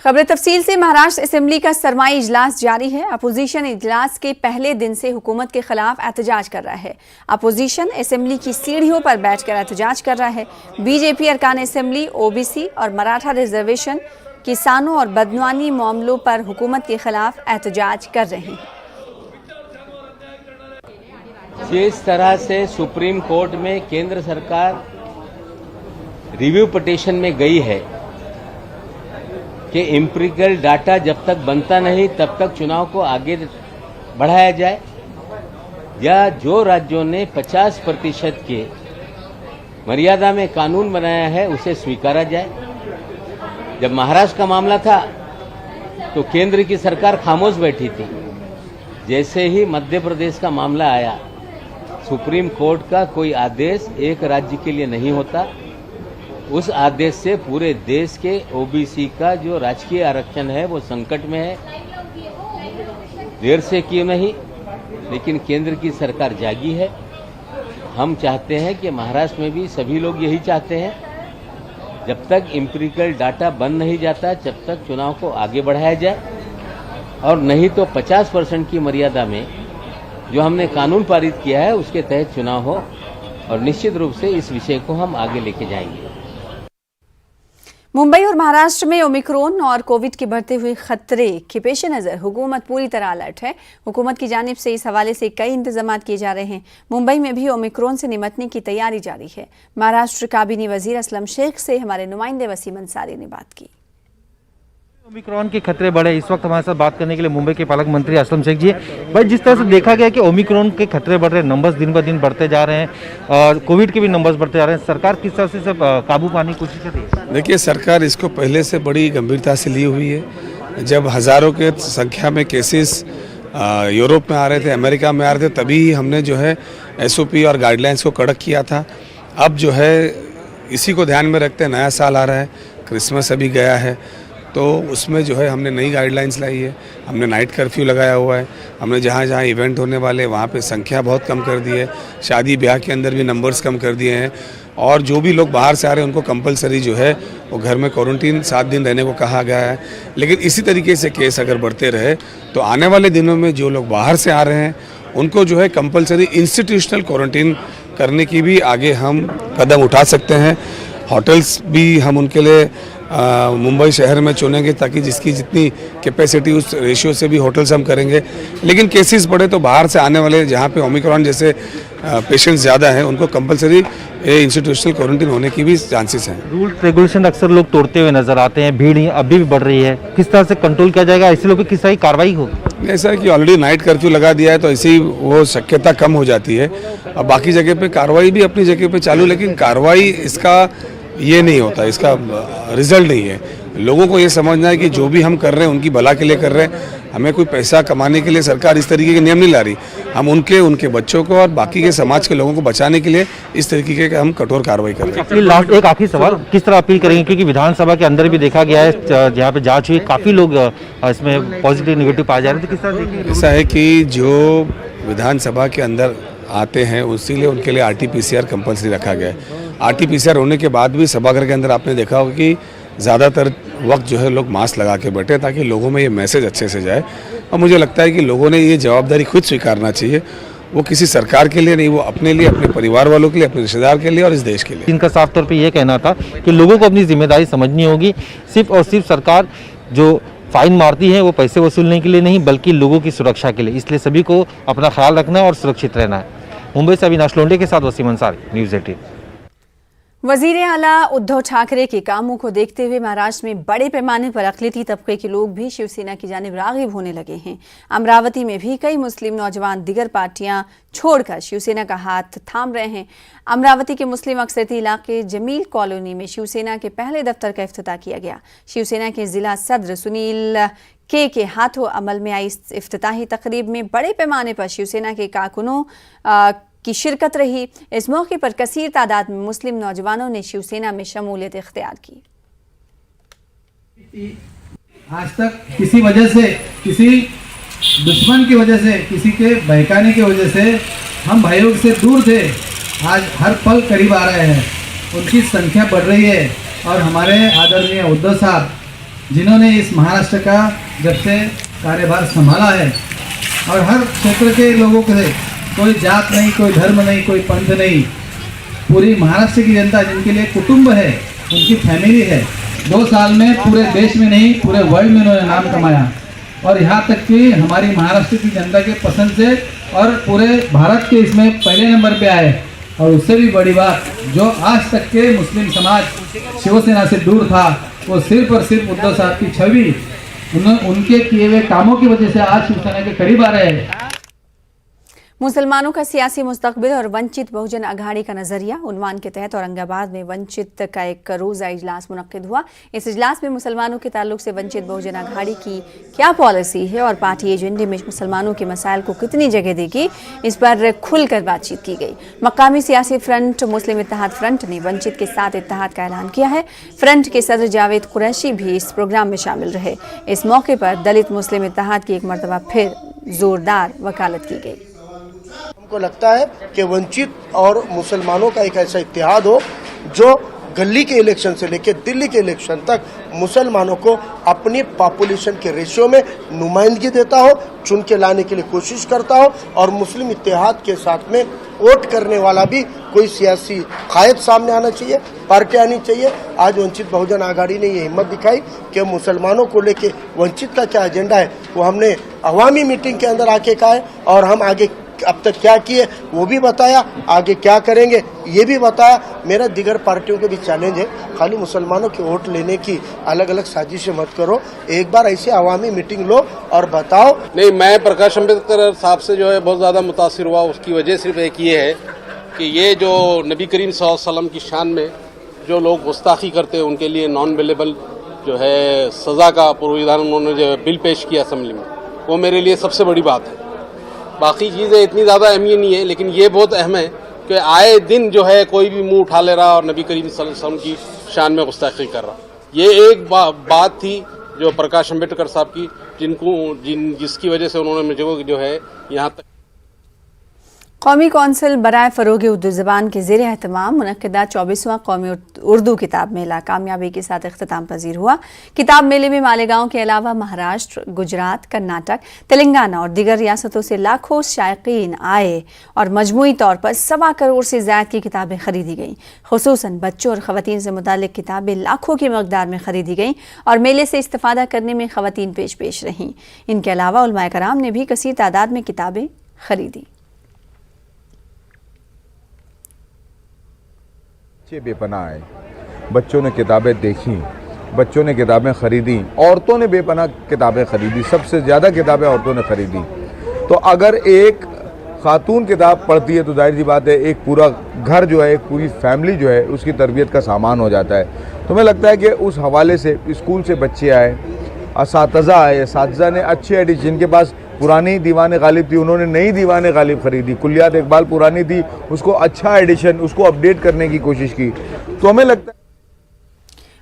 खबर तफसील से। महाराष्ट्र असेंबली का सरमाई इजलास जारी है। अपोजिशन इजलास के पहले दिन से हुकूमत के खिलाफ एहतजाज कर रहा है। अपोजिशन असेंबली की सीढ़ियों पर बैठकर एहतजाज कर रहा है। बीजेपी अरकान असेंबली ओबीसी और मराठा रिजर्वेशन, किसानों और बदनवानी मामलों पर हुकूमत के खिलाफ एहतजाज कर रहे हैं। जिस तरह से सुप्रीम कोर्ट में केंद्र सरकार रिव्यू पिटीशन में गई है कि एम्पिरिकल डाटा जब तक बनता नहीं तब तक चुनाव को आगे बढ़ाया जाए, या जो राज्यों ने 50% के मर्यादा में कानून बनाया है उसे स्वीकारा जाए। जब महाराष्ट्र का मामला था तो केंद्र की सरकार खामोश बैठी थी। जैसे ही मध्य प्रदेश का मामला आया, सुप्रीम कोर्ट का कोई आदेश एक राज्य के लिए नहीं होता। उस आदेश से पूरे देश के ओबीसी का जो राजकीय आरक्षण है वो संकट में है। देर से क्यों नहीं, लेकिन केंद्र की सरकार जागी है। हम चाहते हैं कि महाराष्ट्र में भी सभी लोग यही चाहते हैं, जब तक एम्पिरिकल डाटा बन नहीं जाता जब तक चुनाव को आगे बढ़ाया जाए, और नहीं तो 50% की मर्यादा में जो हमने कानून पारित किया है उसके तहत चुनाव हो, और निश्चित रूप से इस विषय को हम आगे लेके जाएंगे। मुंबई और महाराष्ट्र में ओमिक्रॉन और कोविड के बढ़ते हुए खतरे के पेश नज़र हुकूमत पूरी तरह अलर्ट है। हुकूमत की जानिब से इस हवाले से कई इंतजाम किए जा रहे हैं। मुंबई में भी ओमिक्रॉन से निपटने की तैयारी जारी है। महाराष्ट्र काबीना वजीर असलम शेख से हमारे नुमाइंदे वसीम अंसारी ने बात की। ओमिक्रॉन के खतरे बढ़े, इस वक्त हमारे साथ बात करने के लिए मुंबई के पालक मंत्री असलम शेख जी। भाई, जिस तरह से देखा गया कि ओमिक्रॉन के खतरे बढ़ रहे हैं, नंबर्स दिन ब दिन बढ़ते जा रहे हैं और कोविड के भी नंबर्स बढ़ते जा रहे हैं, सरकार किस तरह से सब काबू पाने की कोशिश कर रही है? देखिए, सरकार इसको पहले से बड़ी गंभीरता से ली हुई है। जब हज़ारों के संख्या में केसेस यूरोप में आ रहे थे, अमेरिका में आ रहे थे, तभी हमने जो है SOP और गाइडलाइंस को कड़क किया था। अब जो है इसी को ध्यान में रखते नया साल आ रहा है, क्रिसमस अभी गया है, तो उसमें जो है हमने नई गाइडलाइंस लाई है। हमने नाइट कर्फ्यू लगाया हुआ है। हमने जहाँ जहाँ इवेंट होने वाले वहाँ पे संख्या बहुत कम कर दी है। शादी ब्याह के अंदर भी नंबर्स कम कर दिए हैं, और जो भी लोग बाहर से आ रहे हैं उनको कंपलसरी जो है वो घर में क्वारंटीन 7 दिन रहने को कहा गया है। लेकिन इसी तरीके से केस अगर बढ़ते रहे तो आने वाले दिनों में जो लोग बाहर से आ रहे हैं उनको जो है कंपलसरी इंस्टीट्यूशनल क्वारंटीन करने की भी आगे हम कदम उठा सकते हैं। होटल्स भी हम उनके लिए मुंबई शहर में चुनेंगे, ताकि जिसकी जितनी कैपेसिटी उस रेशियो से भी होटल्स हम करेंगे। लेकिन केसेस बढ़े तो बाहर से आने वाले जहाँ पे ओमिक्रॉन जैसे पेशेंट्स ज़्यादा हैं उनको कंपलसरी इंस्टीट्यूशनल क्वारंटीन होने की भी चांसेस हैं। रूल्स रेगुलेशन अक्सर लोग तोड़ते हुए नजर आते हैं, भीड़ अभी भी बढ़ रही है, किस तरह से कंट्रोल किया जाएगा? ऐसे लोगों की किस तरह की कार्रवाई होगी? ऐसा है कि ऑलरेडी नाइट कर्फ्यू लगा दिया है तो ऐसे ही वो शक्यता कम हो जाती है। अब बाकी जगह पे कार्रवाई भी अपनी जगह पे चालू, लेकिन कार्रवाई इसका ये नहीं होता, इसका रिजल्ट नहीं है। लोगों को ये समझना है कि जो भी हम कर रहे हैं उनकी भला के लिए कर रहे हैं। हमें कोई पैसा कमाने के लिए सरकार इस तरीके के नियम नहीं ला रही। हम उनके बच्चों को और बाकी के समाज के लोगों को बचाने के लिए इस तरीके के हम कठोर कार्रवाई कर रहे हैं। लास्ट एक आखिरी सवाल, किस तरह अपील करेंगे, क्योंकि विधानसभा के अंदर भी देखा गया है जहाँ पे जांच हुई काफ़ी लोग इसमें पॉजिटिव नेगेटिव पाए जा रहे थे, किस तरह देखेंगे? ऐसा है कि जो विधानसभा के अंदर आते हैं उसीलिए उनके लिए RT-PCR कंपल्सरी रखा गया है। RT-PCR होने के बाद भी सभागृह के अंदर आपने देखा होगा कि ज़्यादातर वक्त जो है लोग मास्क लगा के बैठे, ताकि लोगों में ये मैसेज अच्छे से जाए। और मुझे लगता है कि लोगों ने ये जवाबदारी खुद स्वीकारना चाहिए। वो किसी सरकार के लिए नहीं, वो अपने लिए, अपने परिवार वालों के लिए, अपने रिश्तेदार के लिए और इस देश के लिए। इनका साफ तौर पे ये कहना था कि लोगों को अपनी जिम्मेदारी समझनी होगी। सिर्फ और सिर्फ सरकार जो फाइन मारती है वो पैसे वसूलने के लिए नहीं, बल्कि लोगों की सुरक्षा के लिए। इसलिए सभी को अपना ख्याल रखना है और सुरक्षित रहना है। मुंबई से अविनाश लोंढे के साथ वसीम अंसारी, न्यूज़ 18। वजीर आला उद्धव ठाकरे के कामों को देखते हुए महाराष्ट्र में बड़े पैमाने पर अक़लियती तबके के लोग भी शिवसेना की जानिब राग़िब होने लगे हैं। अमरावती में भी कई मुस्लिम नौजवान दिगर पार्टियां छोड़कर शिवसेना का हाथ थाम रहे हैं। अमरावती के मुस्लिम अक्सरती इलाके जमील कॉलोनी में शिवसेना के पहले दफ्तर का इफ्तिताह किया गया। शिवसेना के जिला सदर सुनील के हाथों अमल में आई इफ्तिताही तकरीब में बड़े पैमाने पर शिवसेना के कारकुनों की शिरकत रही। इस मौके पर कसीर तादाद में मुस्लिम नौजवानों ने शिवसेना में शमूलियत इख्तियार की। आज तक किसी वजह से, किसी दुश्मन की वजह से, किसी के बहकाने की वजह से हम भाइयों से दूर थे। आज हर पल करीब आ रहे हैं, उनकी संख्या बढ़ रही है और हमारे आदरणीय उद्धव साहब जिन्होंने इस महाराष्ट्र का जब से कार्यभार संभाला है, और हर क्षेत्र के लोगों के कोई जात नहीं, कोई धर्म नहीं, कोई पंथ नहीं, पूरी महाराष्ट्र की जनता जिनके लिए कुटुंब है, उनकी फैमिली है, 2 साल में पूरे देश में नहीं पूरे वर्ल्ड में उन्होंने नाम कमाया। और यहाँ तक कि हमारी महाराष्ट्र की जनता के पसंद से और पूरे भारत के इसमें पहले नंबर पे आए। और उससे भी बड़ी बात, जो आज तक के मुस्लिम समाज शिवसेना से दूर था, वो सिर्फ और सिर्फ उद्धव साहब की छवि, उनके किए हुए कामों की वजह से आज शिवसेना के करीब आ रहे हैं। मुसलमानों का सियासी मुस्तकबिल और वंचित बहुजन अघाड़ी का नजरिया उन्वान के तहत औरंगाबाद में वंचित का एक रोजा इजलास मुनक्किद हुआ। इस इजलास में मुसलमानों के ताल्लुक से वंचित बहुजन अघाड़ी की क्या पॉलिसी है और पार्टी एजेंडे में मुसलमानों के मसाइल को कितनी जगह देगी, इस पर खुलकर बातचीत की गई। मकामी सियासी फ्रंट मुस्लिम इत्तेहाद फ्रंट ने वंचित के साथ इत्तेहाद का ऐलान किया है। फ्रंट के सदर जावेद कुरैशी भी इस प्रोग्राम में शामिल रहे। इस मौके पर दलित मुस्लिम इत्तेहाद की एक मरतबा फिर जोरदार वकालत की गई। हमको लगता है कि वंचित और मुसलमानों का एक ऐसा इत्तेहाद हो जो गली के इलेक्शन से लेकर दिल्ली के इलेक्शन तक मुसलमानों को अपनी पॉपुलेशन के रेशियो में नुमाइंदगी देता हो, चुन के लाने के लिए कोशिश करता हो, और मुस्लिम इत्तेहाद के साथ में वोट करने वाला भी कोई सियासी कायद सामने आना चाहिए, पार्टी आनी चाहिए। आज वंचित बहुजन आघाड़ी ने ये हिम्मत दिखाई कि मुसलमानों को लेके वंचित का क्या एजेंडा है वो हमने अवामी मीटिंग के अंदर आके कहा है, और हम आगे अब तक क्या किए वो भी बताया, आगे क्या करेंगे ये भी बताया। मेरा दीगर पार्टियों के भी चैलेंज है, खाली मुसलमानों के वोट लेने की अलग अलग साजिशें मत करो, एक बार ऐसे अवामी मीटिंग लो और बताओ। नहीं, मैं प्रकाश अम्बेडकर साहब से जो है बहुत ज़्यादा मुतासिर हुआ। उसकी वजह सिर्फ एक ये है कि ये जो नबी करीम सल्लल्लाहु अलैहि वसल्लम की शान में जो लोग गुस्ताखी करते हैं उनके लिए नॉन अवेलेबल जो है सज़ा का प्रावधान उन्होंने जो बिल पेश किया असेंबली में, वो मेरे लिए सबसे बड़ी बात है। बाकी चीज़ें इतनी ज़्यादा अहमियत नहीं है, लेकिन ये बहुत अहम है कि आए दिन जो है कोई भी मुंह उठा ले रहा और नबी करीम सल्लल्लाहु अलैहि वसल्लम की शान में गुस्ताखी कर रहा। ये एक बात थी जो प्रकाश अम्बेडकर साहब की, जिसकी वजह से उन्होंने मुझे जो है यहाँ तक। कौमी कौंसिल बराए फ़रोग़ उर्दू ज़बान के ज़ेर एहतमाम मुनक्किदा 24वां कौमी उर्दू किताब मेला कामयाबी के साथ इख्तिताम पजीर हुआ। किताब मेले में मालेगांव के अलावा महाराष्ट्र, गुजरात, कर्नाटक, तेलंगाना और दीगर रियासतों से लाखों शायकीन आए और मजमूई तौर पर 1.25 करोड़ से ज़्यादा की किताबें खरीदी गईं। खुसूसन बच्चों और ख़वातीन से मुताल्लिक़ किताबें लाखों की मकदार में खरीदी गईं और मेले से इस्तिफ़ादा करने में ख़वातीन पेश रहीं। इनके अलावा उलमाए कराम ने भी कसीर तादाद में किताबें खरीदी। बच्चे बेपनाह आए, बच्चों ने किताबें देखी, बच्चों ने किताबें खरीदी, औरतों ने बेपनाह किताबें खरीदी, सबसे ज़्यादा किताबें औरतों ने खरीदी। तो अगर एक खातून किताब पढ़ती है तो जाहिर सी बात है एक पूरा घर जो है, एक पूरी फैमिली जो है उसकी तरबियत का सामान हो जाता है। तो मुझे लगता है कि उस हवाले से स्कूल से बच्चे आए, असातिज़ा आए, असातिज़ा ने अच्छे एडिशन, जिनके पास पुरानी दीवान गालिब थी उन्होंने नई दीवान गालिब खरीदी, कुल्लियात इकबाल पुरानी थी उसको अच्छा एडिशन, उसको अपडेट करने की कोशिश की। तो हमें लगता है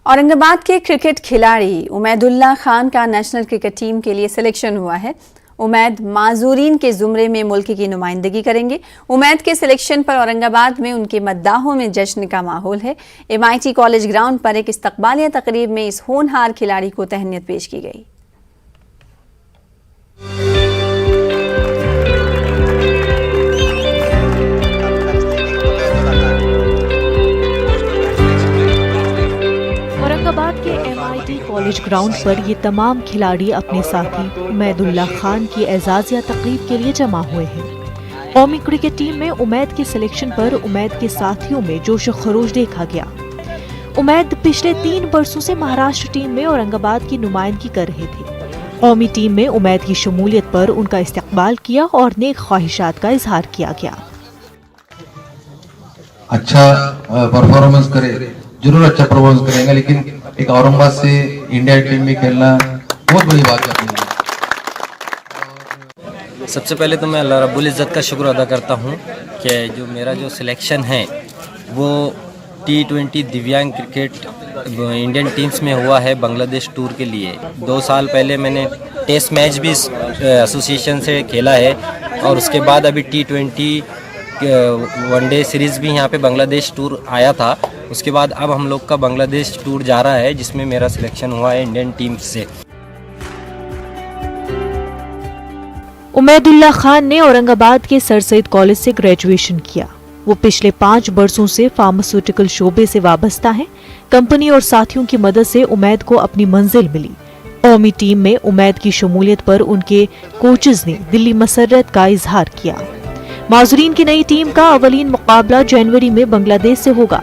औरंगाबाद के क्रिकेट खिलाड़ी उमैदुल्लाह खान का नेशनल क्रिकेट टीम के लिए सिलेक्शन हुआ है। उमैद माजूरीन के जुमरे में मुल्क की नुमाइंदगी करेंगे। उमैद के सिलेक्शन पर औरंगाबाद में उनके मद्दाहों में जश्न का माहौल है। MIT कॉलेज ग्राउंड पर एक इस्तकबालिया तकरीब में इस होनहार खिलाड़ी को तहनीत पेश की गई। औरंगाबाद के MIT कॉलेज ग्राउंड पर ये तमाम खिलाड़ी अपने साथी उमैदुल्लाह खान की एजाजिया तकरीब के लिए जमा हुए हैं। कौमी क्रिकेट टीम में उमैद के सिलेक्शन पर उमैद के साथियों में जोश खरोश देखा गया। उमैद पिछले 3 बरसों से महाराष्ट्र टीम में औरंगाबाद की नुमाइंदगी कर रहे थे। कौमी टीम में उमैद की शमूलियत पर उनका इस्तकबाल किया और नेक ख्वाहिशात का इजहार किया गया। अच्छा परफॉर्मेंस करे, जरूर अच्छा परफॉर्मेंस करेंगे, लेकिन एक औरंगाबाद से इंडिया टीम में खेलना बहुत बड़ी बात है। सबसे पहले तो मैं अल्लाह रब्बुल इज़्ज़त का शुक्र अदा करता हूँ कि जो मेरा जो सिलेक्शन है वो T20 दिव्यांग क्रिकेट इंडियन टीम्स में हुआ है बांग्लादेश टूर के लिए। 2 साल पहले मैंने टेस्ट मैच भी एसोसिएशन से खेला है और उसके बाद अभी T20 वनडे सीरीज़ भी यहाँ पे बांग्लादेश टूर आया था। उसके बाद अब हम लोग का बांग्लादेश टूर जा रहा है, जिसमें मेरा सिलेक्शन हुआ है इंडियन टीम से। उमैदुल्लाह खान ने औरंगाबाद के सर सैयद कॉलेज से ग्रेजुएशन किया। वो पिछले 5 बरसों से फार्मास्यूटिकल शोबे से वाबस्ता हैं। कंपनी और साथियों की मदद से उमैद को अपनी मंजिल मिली। कौमी टीम में उमैद की शमूलियत पर उनके कोचेज ने दिली मसरत का इजहार किया। माजूरीन की नई टीम का अवलीन मुकाबला जनवरी में बांग्लादेश से होगा।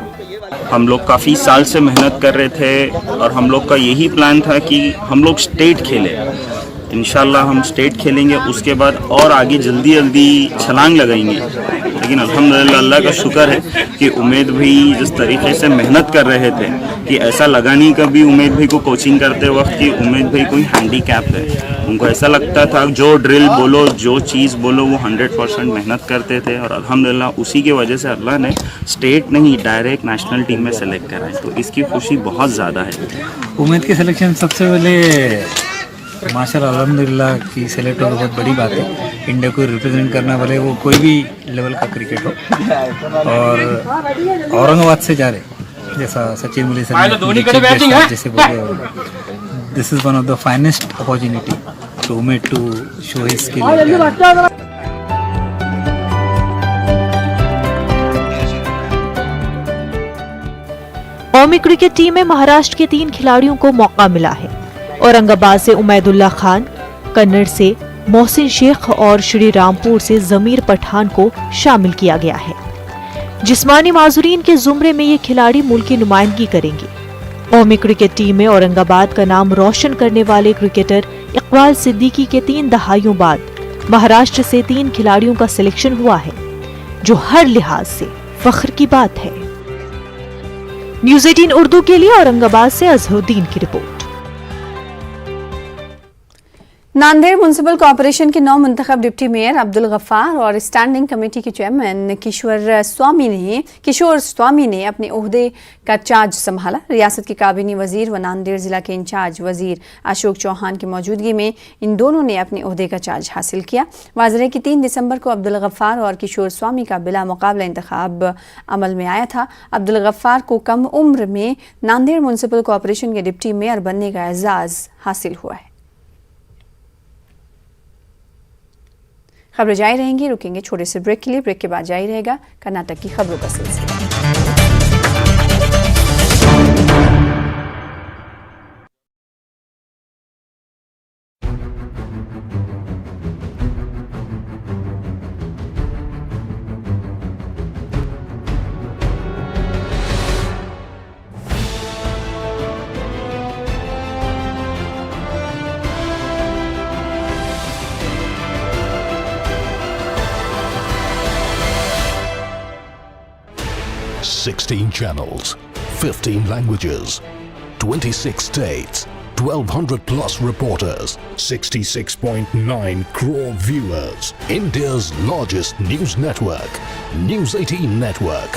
हम लोग काफ़ी साल से मेहनत कर रहे थे और हम लोग का यही प्लान था कि हम लोग स्टेट खेले। इंशाल्लाह हम स्टेट खेलेंगे, उसके बाद और आगे जल्दी जल्दी छलांग लगाएंगे। लेकिन अल्हम्दुलिल्लाह अल्लाह का शुक्र है कि उमैद भाई जिस तरीके से मेहनत कर रहे थे कि ऐसा लगा नहीं कभी उमैद भाई को कोचिंग करते वक्त कि उमैद भाई कोई हैंडीकैप है। उनको ऐसा लगता था जो ड्रिल बोलो, जो चीज़ बोलो, वो 100% मेहनत करते थे और अल्हम्दुलिल्लाह उसी की वजह से अल्लाह ने स्टेट नहीं डायरेक्ट नेशनल टीम में सेलेक्ट करा है। तो इसकी खुशी बहुत ज़्यादा है। उमैद के सिलेक्शन सबसे पहले माशाल्लाह अल्हम्दुलिल्लाह की सेलेक्ट हो, बहुत बड़ी बात है। इंडिया को रिप्रेजेंट करना भले वो कोई भी लेवल का क्रिकेट हो, और औरंगाबाद से जा रहे जैसा सचिन मुली सर जैसे बोले, this is one of the finest opportunity to Umed to show his skill. कौमी क्रिकेट टीम में महाराष्ट्र के 3 खिलाड़ियों को मौका मिला है। औरंगाबाद से उमैदुल्लाह खान, कन्नड़ से मोहसिन शेख और श्री रामपुर से जमीर पठान को शामिल किया गया है। जिस्मानी माजूरीन के जुमरे में ये खिलाड़ी मुल्क की नुमाइंदगी करेंगे। कौमी क्रिकेट टीम में औरंगाबाद का नाम रोशन करने वाले क्रिकेटर इकबाल सिद्दीकी के 3 दहाइयों बाद महाराष्ट्र से 3 खिलाड़ियों का सिलेक्शन हुआ है, जो हर लिहाज से फख्र की बात है। न्यूज़ 18 उर्दू के लिए औरंगाबाद से अजहरुद्दीन की रिपोर्ट। नांदेड़ म्युनिसिपल कॉरपोरेशन के 9 मुंतखब डिप्टी मेयर अब्दुल गफ्फार और स्टैंडिंग कमेटी के चेयरमैन किशोर स्वामी ने अपने ओहदे का चार्ज संभाला। रियासत के काबीनी वजीर व नांदेड़ जिला के इंचार्ज वजीर अशोक चौहान की मौजूदगी में इन दोनों ने अपने ओहदे का चार्ज हासिल किया। वाज़ेह है कि 3 दिसंबर को अब्दुल गफ्फार और किशोर स्वामी का बिला मुकाबला इंतखाब अमल में आया था। अब्दुल गफ्फार को कम उम्र में नांदेड़ म्युनिसिपल कॉरपोरेशन के डिप्टी मेयर बनने का एजाज़ हासिल हुआ है। खबरें जारी रहेंगी, रुकेंगे छोटे से ब्रेक के लिए। ब्रेक के बाद जारी रहेगा कर्नाटक की खबरों का सिलसिला। Sixteen channels, 15 languages, 26 states, 1,200 plus reporters, 66.9 crore viewers. India's largest news network, News 18 Network.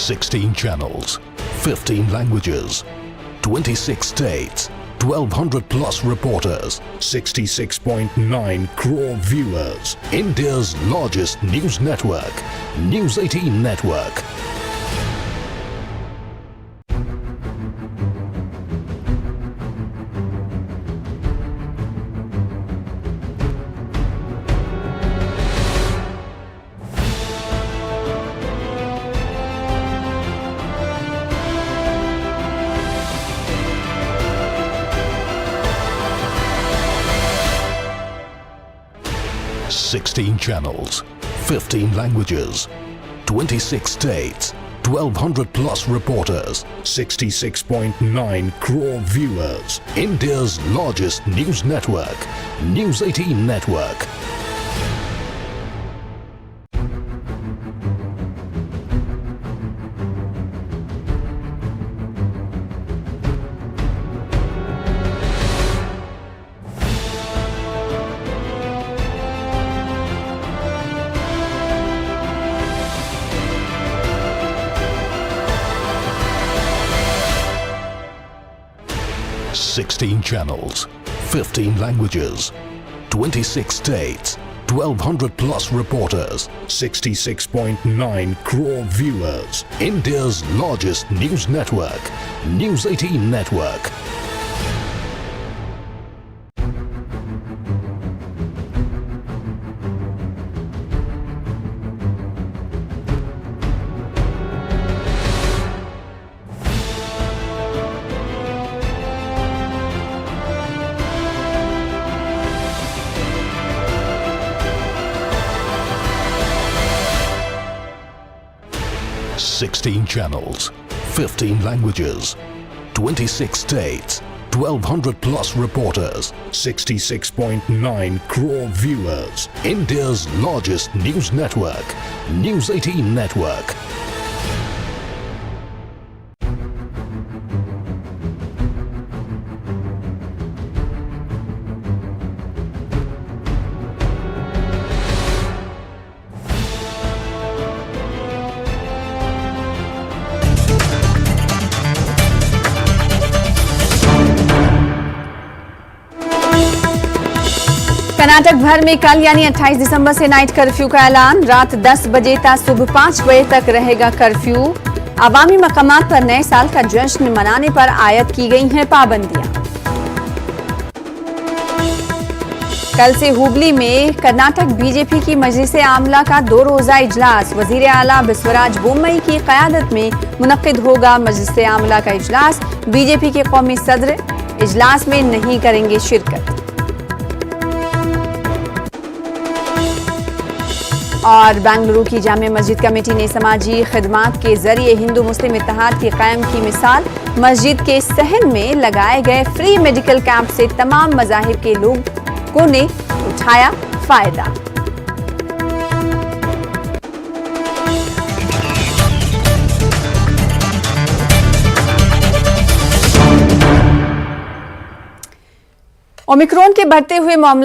Sixteen channels, 15 languages, 26 states, 1,200 plus reporters, 66.9 crore viewers. India's largest news network, News 18 Network. Sixteen channels, 15 languages, 26 states, 1,200 plus reporters, 66.9 crore viewers. India's largest news network, News 18 Network. 16 channels, 15 languages, 26 states, 1200 plus reporters, 66.9 crore viewers. India's largest news network, News 18 Network. Sixteen channels, 15 languages, 26 states, 1200 plus reporters, 66.9 crore viewers. India's largest news network, News 18 Network. Karnataka भर में कल यानी 28 दिसंबर से night curfew का ऐलान। रात 10 बजे तक सुबह 5 बजे तक रहेगा कर्फ्यू। अवामी मकामात पर नए साल का जश्न मनाने पर आयद की गई हैं पाबंदियां। कल से हुबली में कर्नाटक बीजेपी की मजलिस आमला का 2 रोजा इजलास। वजीर आला बसवराज बोम्मई की क़यादत में मुनक्किद होगा मजलिस आमला का इजलास। बीजेपी के कौमी सदर इजलास में नहीं करेंगे शिरकत। और बेंगलुरु की जामे मस्जिद कमेटी ने समाजी खिदमात के जरिए हिंदू मुस्लिम इत्तेहाद की कायम की मिसाल। मस्जिद के सहन में लगाए गए फ्री मेडिकल कैंप से तमाम मज़ाहिब के लोगों ने उठाया फायदा। ओमिक्रॉन के बढ़ते हुए मामले